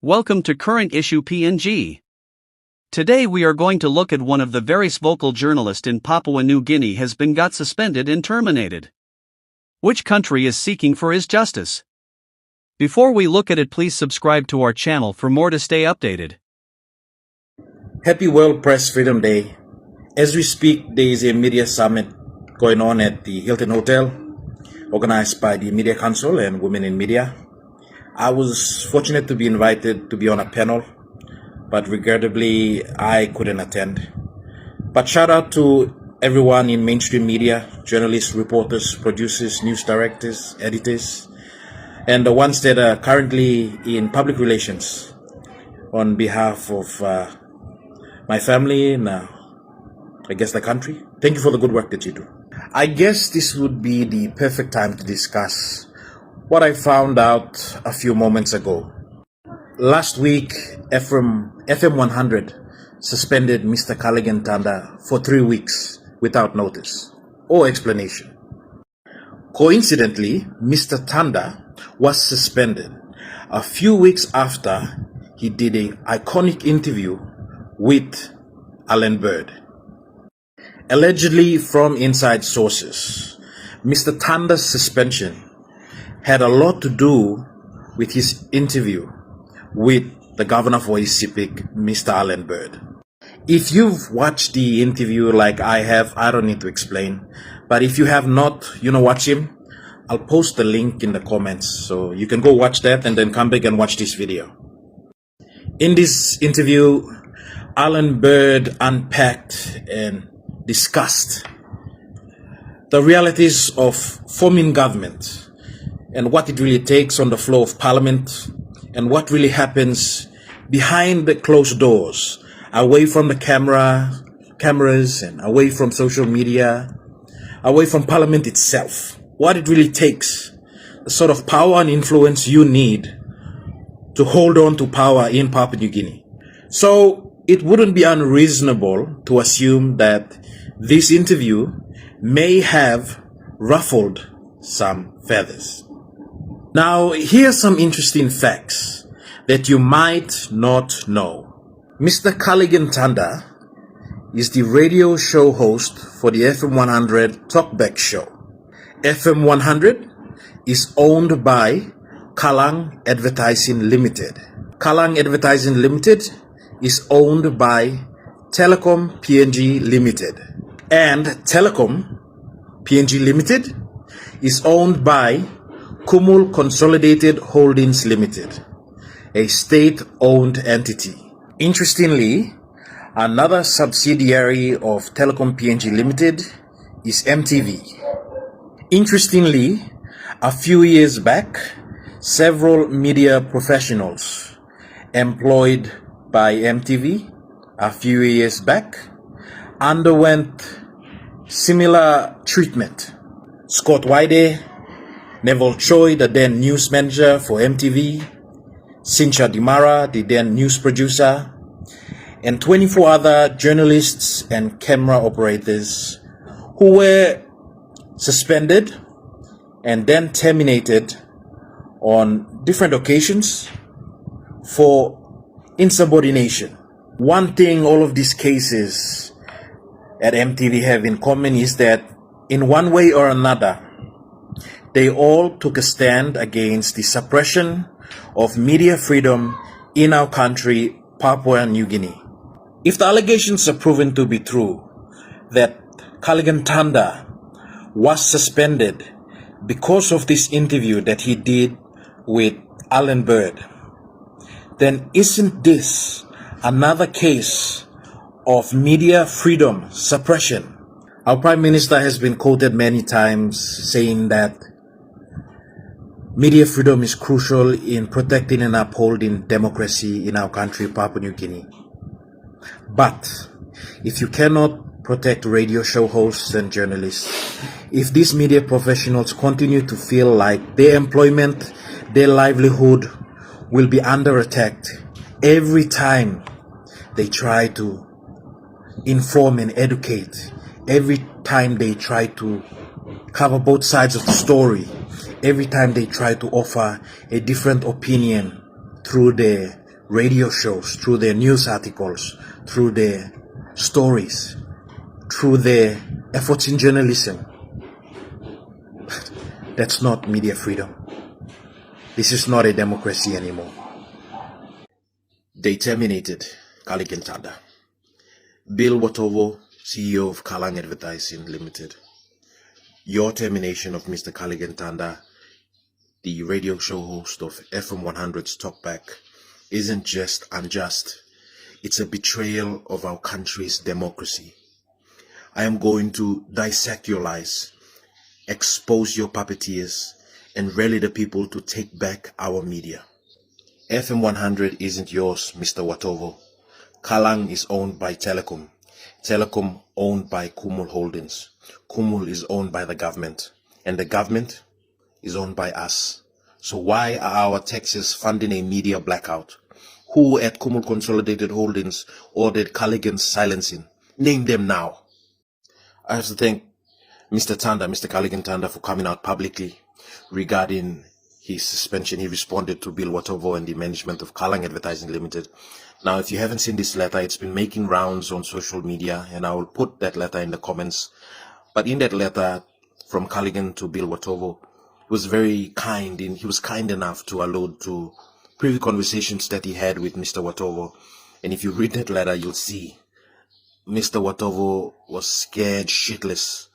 Welcome to Current Issue PNG. Today we are going to look at one of the very vocal journalists in Papua New Guinea has been got suspended and terminated. Which country is seeking for his justice? Before we look at it, please subscribe to our channel for more to stay updated. Happy World Press Freedom Day. As we speak, there is a media summit going on at the Hilton Hotel, organized by the Media Council and Women in Media. I was fortunate to be invited to be on a panel, but regrettably, I couldn't attend. But shout out to everyone in mainstream media, journalists, reporters, producers, news directors, editors, and the ones that are currently in public relations on behalf of my family and I guess the country. Thank you for the good work that you do. I guess this would be the perfect time to discuss what I found out a few moments ago. Last week, FM100 suspended Mr. Cullighan Tanda for 3 weeks without notice or explanation. Coincidentally, Mr. Tanda was suspended a few weeks after he did an iconic interview with Allan. Allegedly from inside sources, Mr. Tanda's suspension had a lot to do with his interview with the governor for his Sepik, Mr. Allan. If you've watched the interview like I have, I don't need to explain. But if you have not, watch him. I'll post the link in the comments so you can go watch that and then come back and watch this video. In this interview, Allan unpacked and discussed the realities of forming government and what it really takes on the floor of parliament and what really happens behind the closed doors, away from the cameras and away from social media, away from parliament itself. What it really takes, the sort of power and influence you need to hold on to power in Papua New Guinea. So it wouldn't be unreasonable to assume that this interview may have ruffled some feathers. Now, here are some interesting facts that you might not know. Mr. Cullighan Tanda is the radio show host for the FM100 Talkback Show. FM100 is owned by Cullighan Advertising Limited. Cullighan Advertising Limited is owned by Telecom PNG Limited. And Telecom PNG Limited is owned by Kumul Consolidated Holdings Limited, a state-owned entity. Interestingly, another subsidiary of Telecom PNG Limited is MTV. Interestingly, a few years back, several media professionals employed by MTV a few years back underwent similar treatment. Scott Wide, Neville Choi, the then news manager for MTV, Cynthia Dimara, the then news producer, and 24 other journalists and camera operators who were suspended and then terminated on different occasions for insubordination. One thing all of these cases at MTV have in common is that in one way or another, they all took a stand against the suppression of media freedom in our country, Papua New Guinea. If the allegations are proven to be true, that Cullighan Tanda was suspended because of this interview that he did with Allan, then isn't this another case of media freedom suppression? Our Prime Minister has been quoted many times saying that media freedom is crucial in protecting and upholding democracy in our country, Papua New Guinea. But if you cannot protect radio show hosts and journalists, if these media professionals continue to feel like their employment, their livelihood will be under attack every time they try to inform and educate, every time they try to cover both sides of the story, every time they try to offer a different opinion through their radio shows, through their news articles, through their stories, through their efforts in journalism. That's not media freedom. This is not a democracy anymore. They terminated Cullighan Tanda. Bill Watovo, CEO of Cullighan Advertising Limited. Your termination of Mr. Cullighan Tanda, the radio show host of FM100's Talkback, isn't just unjust. It's a betrayal of our country's democracy. I am going to dissect your lies, expose your puppeteers, and rally the people to take back our media. FM100 isn't yours, Mr. Watovo. Cullighan is owned by Telecom. Telecom owned by Kumul Holdings. Kumul is owned by the government. And the government is owned by us. So why are our taxes funding a media blackout? Who at Kumul Consolidated Holdings ordered Cullighan's silencing? Name them now. I have to thank Mr. Cullighan Tanda, for coming out publicly regarding his suspension. He responded to Bill Watovo and the management of Cullighan Advertising Limited. Now, if you haven't seen this letter, it's been making rounds on social media, and I will put that letter in the comments. But in that letter from Cullighan to Bill Watovo, he was very kind, and he was kind enough to allude to previous conversations that he had with Mr. Watovo. And if you read that letter, you'll see Mr. Watovo was scared shitless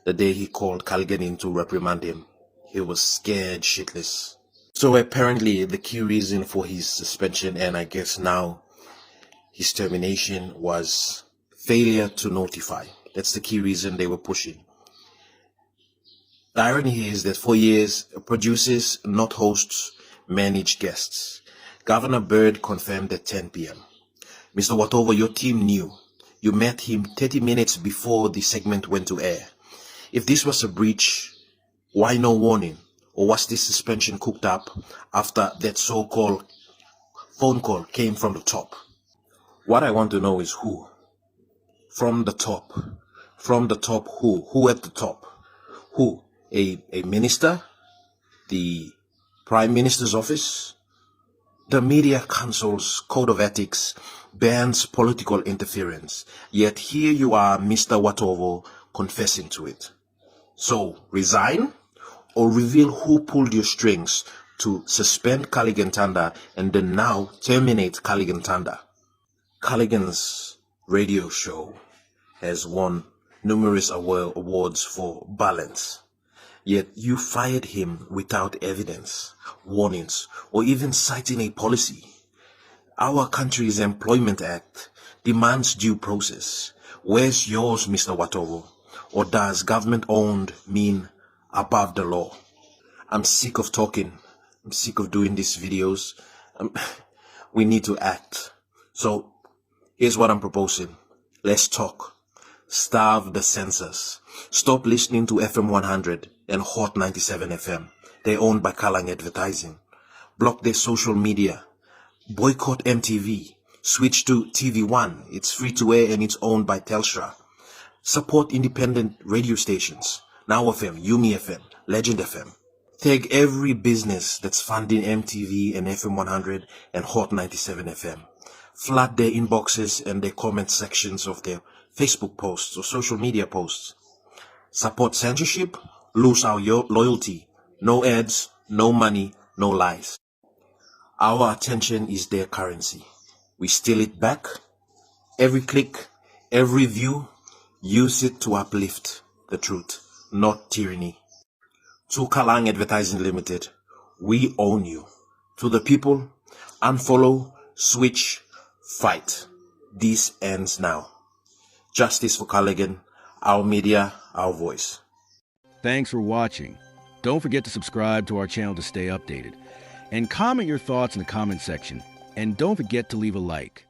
the day he called Cullighan in to reprimand him. He was scared shitless. So apparently the key reason for his suspension, and I guess now his termination, was failure to notify. That's the key reason they were pushing. The irony here is that for years, producers, not hosts, managed guests. Governor Bird confirmed at 10 p.m. Mr. Watovo, your team knew. You met him 30 minutes before the segment went to air. If this was a breach, why no warning? Or was this suspension cooked up after that so-called phone call came from the top? What I want to know is who? From the top. From the top who? Who at the top? Who? A minister? The Prime Minister's office? The Media Council's Code of Ethics bans political interference. Yet here you are, Mr. Watovo, confessing to it. So, resign? Or reveal who pulled your strings to suspend Cullighan Tanda and then now terminate Cullighan Tanda. Cullighan's radio show has won numerous awards for balance. Yet you fired him without evidence, warnings, or even citing a policy. Our country's Employment Act demands due process. Where's yours, Mr. Watovo? Or does government-owned mean above the law? I'm sick of talking. I'm sick of doing these videos. We need to act. So, here's what I'm proposing. Let's talk. Starve the censors. Stop listening to FM100 and Hot 97 FM. They're owned by Cullighan Advertising. Block their social media. Boycott MTV. Switch to TV1. It's free to air and it's owned by Telstra. Support independent radio stations. Now FM, Yumi FM, Legend FM. Tag every business that's funding MTV and FM100 and Hot 97 FM. Flood their inboxes and their comment sections of their Facebook posts or social media posts. Support censorship, lose our loyalty. No ads, no money, no lies. Our attention is their currency. We steal it back. Every click, every view, use it to uplift the truth, not tyranny. To Cullighan Advertising Limited, we own you. To the people, unfollow, switch, fight. This ends now. Justice for Cullighan, our media, our voice. Thanks for watching. Don't forget to subscribe to our channel to stay updated. And comment your thoughts in the comment section. And don't forget to leave a like.